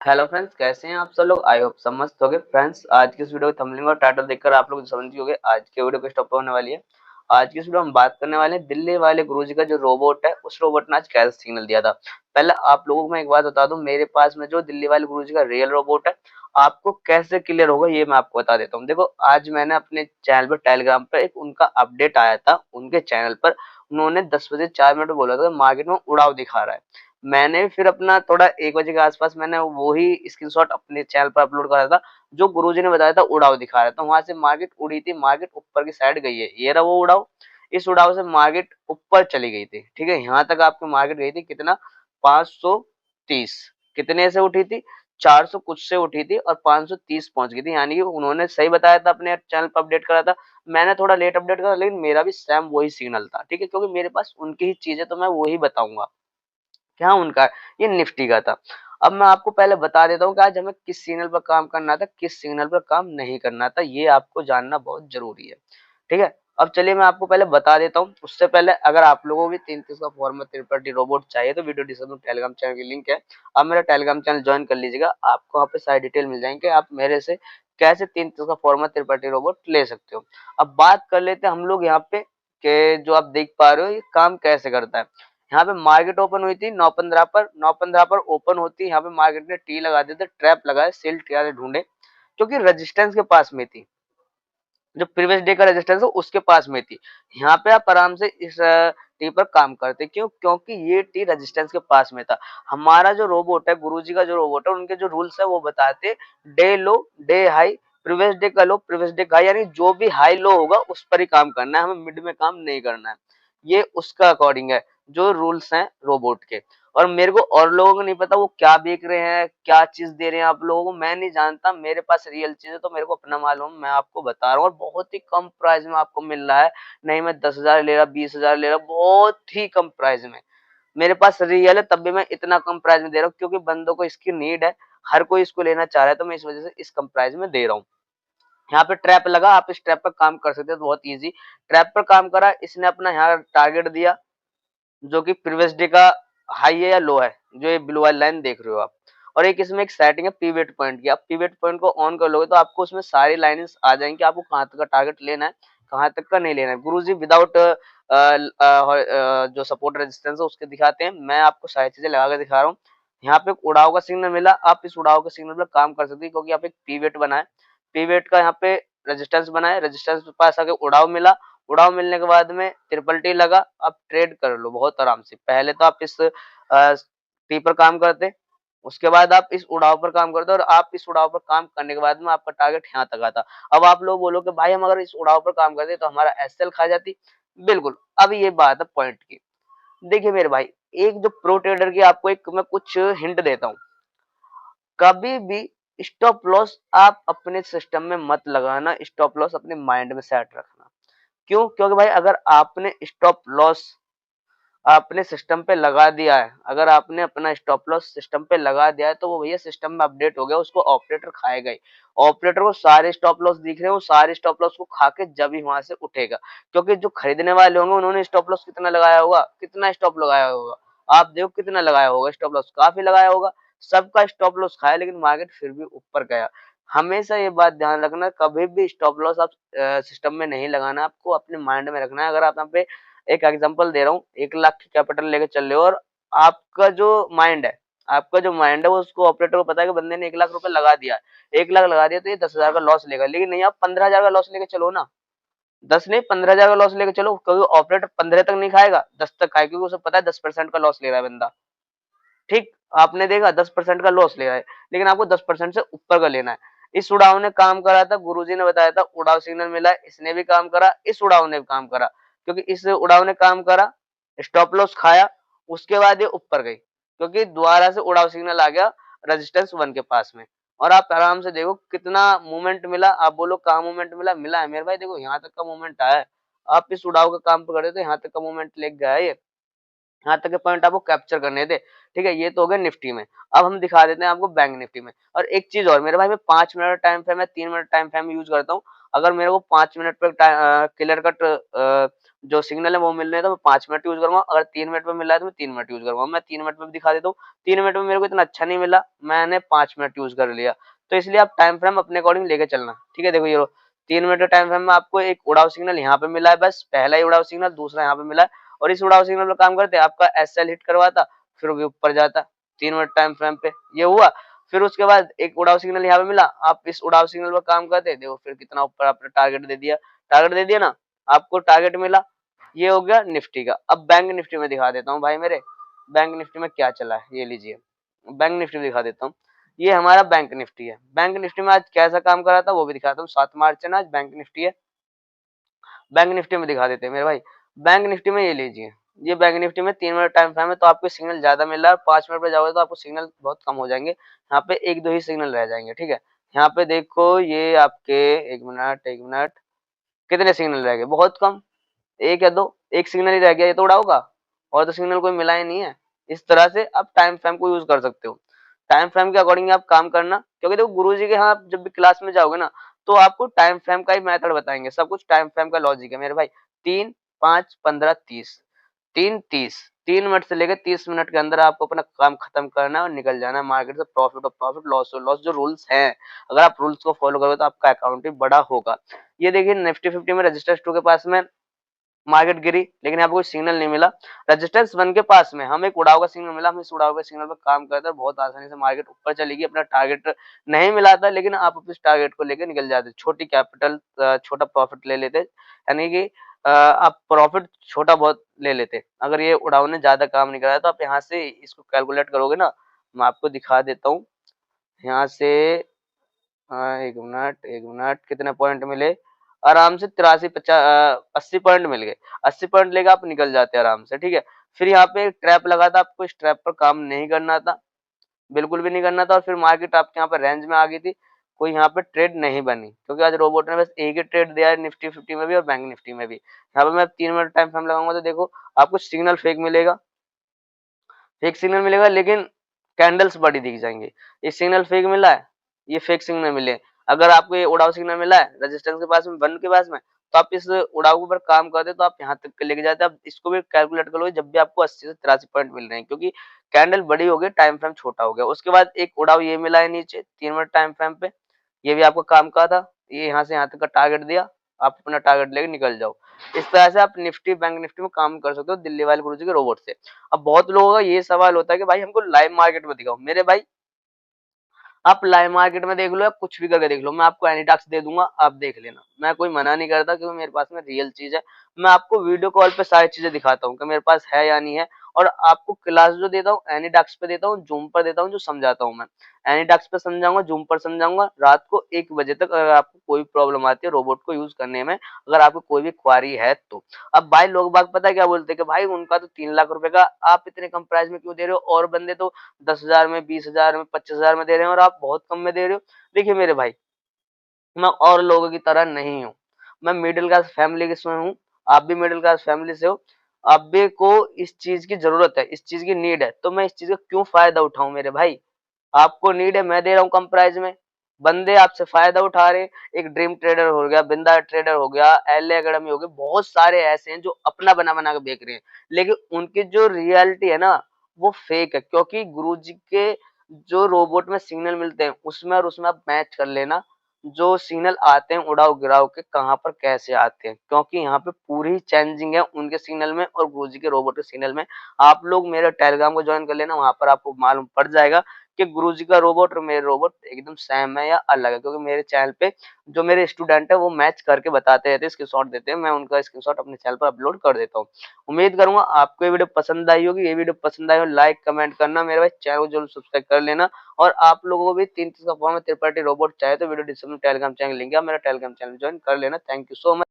Hello friends, कैसे हैं आप सब लोग। आई होप सब मस्त होगे। फ्रेंड्स, आज की इस वीडियो का थंबनेल और टाइटल देखकर आप लोग समझ गए होंगे आज के वीडियो किस टॉपिक पे होने वाली है। आज की इस वीडियो में हम बात करने वाले हैं दिल्ली वाले गुरुजी का जो रोबोट है, उस रोबोट ने आज कैसे सिग्नल दिया था। पहले आप लोगों को मैं एक बात बता दूं, मेरे पास में जो दिल्ली वाले गुरुजी का रियल रोबोट है, आपको कैसे क्लियर होगा ये मैं आपको बता देता हूँ। देखो, आज मैंने अपने चैनल पर टेलीग्राम पर एक उनका अपडेट आया था उनके चैनल पर। उन्होंने 10 बजे 4 मिनट बोला था मार्केट में उड़ाव दिखा रहा है। मैंने फिर अपना थोड़ा 1 बजे के आसपास मैंने वही स्क्रीनशॉट अपने चैनल पर अपलोड करा था, जो गुरुजी ने बताया था उड़ाव दिखा रहा था। वहां से मार्केट उड़ी थी, मार्केट ऊपर की साइड गई है, ये रहा वो उड़ाव। इस उड़ाव से मार्केट ऊपर चली गई थी। ठीक है, यहाँ तक आपकी मार्केट गई थी कितना, 530। कितने से उठी थी, 400 कुछ से उठी थी और 530 पहुंच गई थी। यानी कि उन्होंने सही बताया था, अपने चैनल पर अपडेट करा था। मैंने थोड़ा लेट अपडेट करा, लेकिन मेरा भी सेम वही सिग्नल था। ठीक है, क्योंकि मेरे पास उनकी ही चीज है तो मैं वही बताऊंगा। क्या उनका, ये निफ्टी का था। अब मैं आपको पहले बता देता हूँ कि आज हमें किस सिग्नल पर काम करना था, किस सिग्नल पर काम नहीं करना था, ये आपको जानना बहुत जरूरी है। ठीक है, अब चलिए मैं आपको पहले बता देता हूँ। उससे पहले अगर आप लोगों को भी 33 का फॉर्मेट त्रिपाठी रोबोट चाहिए तो वीडियो डिस्क्रिप्शन में टेलीग्राम चैनल की लिंक है, आप मेरा टेलीग्राम चैनल ज्वाइन कर लीजिएगा। आपको वहाँ पे सारी डिटेल मिल जाएंगे, आप मेरे से कैसे 33 का फॉर्मेट त्रिपाठी रोबोट ले सकते हो। अब बात कर लेते हैं हम लोग यहाँ पे कि जो आप देख पा रहे हो ये काम कैसे करता है। यहाँ पे मार्केट ओपन हुई थी 9:15 पर, 9:15 पर ओपन होती, यहाँ पे मार्केट ने टी लगा दिया था, ट्रैप लगाए, सेल ट्रायल ढूंढे, क्योंकि रेजिस्टेंस के पास में थी। जो प्रीवियस डे का रेजिस्टेंस है उसके पास में थी। यहाँ पे आप आराम से इस टी पर काम करते, क्यों, क्योंकि ये टी रेजिस्टेंस के पास में था। हमारा जो रोबोट है, गुरुजी का जो रोबोट है, उनके जो रूल्स है वो बताते, डे लो डे हाई, प्रीवियस डे का लो प्रीवियस डे का हाई, यानी जो भी हाई लो होगा उस पर ही काम करना है, हमें मिड में काम नहीं करना है। ये उसका अकॉर्डिंग है जो रूल्स हैं रोबोट के। और मेरे को और लोगों को नहीं पता वो क्या बेच रहे हैं, क्या चीज दे रहे हैं आप लोगों को, मैं नहीं जानता। मेरे पास रियल चीज है तो मेरे को अपना मालूम, मैं आपको बता रहा हूँ, और बहुत ही कम प्राइस में आपको मिल रहा है। नहीं मैं 10,000 ले रहा, 20,000 ले रहा, बहुत ही कम प्राइस में मेरे पास रियल है, तब भी मैं इतना कम प्राइस में दे रहा हूँ, क्योंकि बंदों को इसकी नीड है, हर कोई इसको लेना चाह रहा है, तो मैं इस वजह से इस कम प्राइस में दे रहा हूँ। यहाँ पे ट्रैप लगा, आप इस ट्रैप पर काम कर सकते हो, तो बहुत इजी। ट्रैप पर काम करा, इसने अपना यहाँ टारगेट दिया, जो कि प्रीवियस डे का हाई है या लो है, जो ये ब्लू वाली लाइन देख रहे हो आप। और एक इसमें एक सेटिंग है पीवेट पॉइंट की, आप पीवेट पॉइंट को ऑन कर लोगे तो आपको उसमें सारी लाइनें आ जाएंगी, आपको कहाँ तक का टारगेट लेना है, कहाँ तक का नहीं लेना है। गुरुजी विदाउट जो सपोर्ट रेजिस्टेंस है उसके दिखाते हैं, मैं आपको सारी चीजें लगा के दिखा रहा हूँ। यहाँ पे एक उड़ाव का सिग्नल मिला, आप इस उड़ाव के सिग्नल पर काम कर सकते हैं, क्योंकि आप एक पीवेट बनाए, पीवेट का यहाँ पे रेजिस्टेंस बनाए, रेजिस्टेंस के पास आके उड़ाव मिला, उड़ाव मिलने के बाद में ट्रिपल टी लगा, आप ट्रेड कर लो बहुत आराम से। पहले तो आप इस टी पर काम करते, उसके बाद आप इस उड़ाव पर काम करते, और आप इस उड़ाव पर काम करने के बाद में आपका टारगेट यहाँ तक आता। अब आप लोग बोलो कि भाई हम अगर इस उड़ाव पर काम करते तो हमारा एसएल खा जाती। बिल्कुल, अब ये बात है पॉइंट की। देखिए मेरे भाई, एक जो प्रो ट्रेडर की आपको एक मैं कुछ हिंट देता हूँ। कभी भी स्टॉप लॉस आप अपने सिस्टम में मत लगाना, स्टॉप लॉस अपने माइंड में सेट रखना। क्यों, क्योंकि भाई अगर आपने स्टॉप लॉस आपने सिस्टम पे लगा दिया है, अगर आपने अपना स्टॉप लॉस सिस्टम पे लगा दिया है, तो वो भैया सिस्टम में अपडेट हो गया, उसको ऑपरेटर खाएगा ही। ऑपरेटर को सारे स्टॉप लॉस दिख रहे हैं, वो सारे स्टॉप लॉस को खा के जब ही वहां से उठेगा। क्योंकि जो खरीदने वाले होंगे उन्होंने स्टॉप लॉस कितना लगाया होगा, कितना स्टॉप लगाया होगा, आप देखो कितना लगाया होगा स्टॉप लॉस, काफी लगाया होगा। सबका स्टॉप लॉस खाया, लेकिन मार्केट फिर भी ऊपर गया। हमेशा ये बात ध्यान रखना, कभी भी स्टॉप लॉस आप सिस्टम में नहीं लगाना, आपको अपने माइंड में रखना है। अगर आप यहाँ पे एक एग्जांपल दे रहा हूँ, 1 लाख की कैपिटल लेके चल रहे हो, और आपका जो माइंड है आपका जो माइंड है वो उसको ऑपरेटर को पता है कि बंदे ने 1 लाख रुपए लगा दिया है, 1 लाख लगा दिया तो ये 10,000 का लॉस लेगा। लेकिन नहीं, आप 15,000 का लॉस लेके चलो ना, 10 नहीं 15,000 का लॉस लेके चलो, क्योंकि ऑपरेटर 15 तक नहीं खाएगा, 10 तक खाएगा, क्योंकि उसे पता है 10% का लॉस ले रहा है बंदा। ठीक, आपने देखा 10% का लॉस ले रहा है, लेकिन आपको 10% से ऊपर का लेना है। इस उड़ाव ने काम करा था, गुरुजी ने बताया था उड़ाव सिग्नल मिला है, इसने भी काम करा, इस उड़ाव ने भी काम करा, क्योंकि इस उड़ाव ने काम करा, स्टॉप लॉस खाया, उसके बाद ये ऊपर गई, क्योंकि दोबारा से उड़ाव सिग्नल आ गया रेजिस्टेंस 1 के पास में। और आप आराम से देखो कितना मूवमेंट मिला, आप बोलो कहाँ मूवमेंट मिला, मिला है मेरे भाई, देखो यहाँ तक का मूवमेंट आया है। आप इस उड़ाव का काम पकड़े तो यहाँ तक का मूवमेंट लेके गया है ये, यहाँ तक के पॉइंट आपको कैप्चर करने थे। ठीक है, ये तो हो गया निफ्टी में। अब हम दिखा देते हैं आपको बैंक निफ्टी में। और एक चीज और मेरे भाई, मैं 5 मिनट टाइम फ्रेम है, 3 मिनट टाइम फ्रेम यूज करता हूँ। अगर मेरे को 5 मिनट पे क्लियर कट जो सिग्नल है वो मिल रहे हैं तो मैं 5 मिनट यूज़ करूँगा, अगर 3 मिनट में मिल रहा है तो मैं 3 मिनट यूज़ करूँगा। मैं 3 मिनट में भी दिखा देता हूँ, 3 मिनट में मेरे को इतना अच्छा नहीं मिला, मैंने 5 मिनट यूज़ कर लिया। तो इसलिए आप टाइम फ्रेम अपने अकॉर्डिंग लेके चलना, ठीक है? देखो ये लो, 3 मिनट के टाइम फ्रेम में आपको एक उड़ाव सिग्नल यहाँ पे मिला है, बस पहला ही उड़ाव सिग्नल, दूसरा यहाँ पे मिला है और इस उड़ाव सिग्नल पे काम करते आपका एसएल हिट करवाता, फिर वो ऊपर जाता 3 मिनट टाइम फ्रेम पे, ये हुआ। फिर उसके बाद एक उड़ाव सिग्नल यहाँ पे मिला, आप इस उड़ाव सिग्नल पर काम करते, देखो फिर कितना ऊपर आपने टारगेट दे दिया ना, आपको टारगेट मिला, ये हो गया निफ्टी का। अब बैंक निफ्टी में दिखा देता हूँ भाई मेरे, बैंक निफ्टी में क्या चला है, ये लीजिए, बैंक निफ्टी में दिखा देता हूँ। ये हमारा बैंक निफ्टी है, बैंक निफ्टी में आज कैसा काम कर रहा था वो भी दिखाता हूँ। 7 मार्च है ना, आज बैंक निफ्टी है, बैंक निफ्टी में दिखा देते हैं मेरे भाई। बैंक निफ्टी में ये लीजिए, ये बैंक निफ्टी में 3 मिनट टाइम फ्रेम है तो आपको सिग्नल ज्यादा मिल रहा है, 5 मिनट पे जाओगे तो आपको सिग्नल बहुत कम हो जाएंगे, यहाँ पे 1-2 ही सिग्नल रह जाएंगे, ठीक है? यहाँ पे देखो ये आपके, एक मिनट, कितने सिग्नल रह गए, बहुत कम, 1 या 2, 1 सिग्नल ही रह गया, ये तो उड़ा होगा, और तो सिग्नल कोई मिला ही नहीं है। इस तरह से आप टाइम फ्रेम को यूज कर सकते हो, टाइम फ्रेम के अकॉर्डिंग आप काम करना, क्योंकि देखो गुरुजी के यहाँ आप जब भी क्लास में जाओगे ना तो आपको टाइम फ्रेम का ही मेथड बताएंगे, सब कुछ टाइम फ्रेम का लॉजिक है मेरे भाई। 3, 5, 15, 30, 3 मिनट से लेकर 30 मिनट के अंदर आपको अपना काम खत्म करना है और निकल जाना है मार्केट से, प्रॉफिट और प्रॉफिट, लॉस और लॉस, जो रूल्स हैं अगर आप रूल्स को फॉलो करोगे तो आपका अकाउंट भी बड़ा होगा। ये देखिए निफ्टी 50 में रजिस्टर 2 के पास में मार्केट गिरी, लेकिन यहाँ पे कोई सिग्नल नहीं मिला। रेजिस्टेंस 1 के पास में हमें एक उड़ाव का सिग्नल मिला, हम इस उड़ाव के सिग्नल पर काम करते हैं, बहुत आसानी से मार्केट ऊपर चलेगी। अपना टारगेट नहीं मिला था लेकिन आप अपने टारगेट को लेकर निकल जाते, छोटी कैपिटल, छोटा प्रॉफिट ले लेते, यानी कि आप प्रॉफिट छोटा बहुत ले लेते। अगर ये उड़ाव ने ज्यादा काम नहीं कराया तो आप यहाँ से इसको कैलकुलेट करोगे ना, मैं आपको दिखा देता हूँ यहाँ से। हाँ, एक मिनट, कितने पॉइंट मिले? आराम से 80 पॉइंट मिल गए। 80 पॉइंट लेके आप निकल जाते आराम से, ठीक है? फिर यहाँ पे एक ट्रैप लगा था, आपको इस ट्रैप पर काम नहीं करना था, बिल्कुल भी नहीं करना था, और फिर मार्केट आपके यहाँ पर रेंज में आ गई थी, कोई यहाँ पे ट्रेड नहीं बनी, क्योंकि आज रोबोट ने बस एक ही ट्रेड दिया है निफ्टी 50 में भी और बैंक निफ्टी में भी। यहाँ पे मैं 3 मिनट टाइम फ्रेम लगाऊंगा तो देखो आपको सिग्नल फेक मिलेगा, फेक सिग्नल मिलेगा, लेकिन कैंडल्स बड़ी दिख जाएंगी। ये सिग्नल फेक मिला है, ये फेक सिग्नल मिले। अगर आपको ये उड़ाव सिग्नल मिला है रेजिस्टेंस के पास में, बंद के पास में, तो आप इस उड़ाव के ऊपर काम करते तो आप यहाँ तक लेके जाते। आप इसको भी कैलकुलेट कर लो जब भी आपको 80 से 83 पॉइंट मिल रहे हैं, क्योंकि कैंडल बड़ी हो गई, टाइम फ्रेम छोटा हो गया। उसके बाद एक उड़ाव ये मिला है नीचे 3 मिनट टाइम फ्रेम पे, ये भी आपको काम का था, ये यहाँ से यहाँ तक का टारगेट दिया, आप अपना टारगेट लेके निकल जाओ। इस तरह से आप निफ्टी बैंक निफ्टी में काम कर सकते हो दिल्ली वाले गुरुजी के रोबोट से। अब बहुत लोगों का ये सवाल होता है कि भाई हमको लाइव मार्केट में दिखाओ। मेरे भाई आप लाइव मार्केट में देख लो या कुछ भी करके देख लो, मैं आपको एनीडाक्स दे दूंगा, आप देख लेना, मैं कोई मना नहीं करता, क्योंकि मेरे पास में रियल चीज है। मैं आपको वीडियो कॉल पे सारी चीजें दिखाता हूँ कि मेरे पास है या नहीं है, और आपको क्लास जो देता हूँ एनीडाक्स पे देता हूँ, जूम पर देता हूँ, जो समझाता हूँ मैं एनीडाक्स पे समझाऊंगा, जूम पर समझाऊंगा, रात को 1 बजे तक। अगर आपको कोई प्रॉब्लम आती है रोबोट को यूज करने में, अगर आपको कोई भी क्वारी है तो। अब भाई लोग बाग पता है क्या बोलते हैं कि भाई उनका तो 3 लाख रुपए का, आप इतने कम प्राइस में क्यों दे रहे हो, और बंदे तो 10,000 में, 20,000 में, 25,000 में दे रहे हैं और आप बहुत कम में दे रहे हो। देखिए मेरे भाई, मैं और लोगों की तरह नहीं हूँ, मैं मिडिल क्लास फैमिली से हूँ, आप भी मिडिल क्लास फैमिली से हो, आप भी को इस चीज की जरूरत है, इस चीज की नीड है, तो मैं इस चीज का क्यों फायदा उठाऊं मेरे भाई? आपको नीड है, मैं दे रहा हूँ कम प्राइस में, बंदे आपसे फायदा उठा रहे हैं। एक ड्रीम ट्रेडर हो गया, बिंदा ट्रेडर हो गया, एल एकेडमी हो गया, बहुत सारे ऐसे हैं जो अपना बना बना के बेच रहे हैं, लेकिन उनकी जो रियलिटी है ना वो फेक है। क्योंकि गुरुजी के जो रोबोट में सिग्नल मिलते हैं उसमें और उसमें आप मैच कर लेना, जो सिग्नल आते हैं उड़ाव गिराव के, कहाँ पर कैसे आते हैं, क्योंकि यहाँ पे पूरी चेंजिंग है उनके सिग्नल में और गुरुजी के रोबोट के सिग्नल में। आप लोग मेरे टेलीग्राम को ज्वाइन कर लेना, वहां पर आपको मालूम पड़ जाएगा कि गुरुजी का रोबोट और मेरे रोबोट एकदम सेम है या अलग है, क्योंकि मेरे चैनल पे जो मेरे स्टूडेंट है वो मैच करके बताते रहते हैं, स्क्रीनशॉट देते हैं, मैं उनका स्क्रीनशॉट अपने चैनल पर अपलोड कर देता हूँ। उम्मीद करूंगा आपको ये वीडियो पसंद आई होगी। ये वीडियो पसंद आई हो लाइक कमेंट करना, मेरे भाई चैनल को जरूर सब्सक्राइब कर लेना। और आप लोगों को भी 3 चीज का फॉर्म है, 3 पार्टी रोबोट चाहिए तो वीडियो डिस्क्रिप्शन में टेलीग्राम चैनल लिंक है, मेरा टेलीग्राम चैनल ज्वाइन कर लेना। Thank you so much.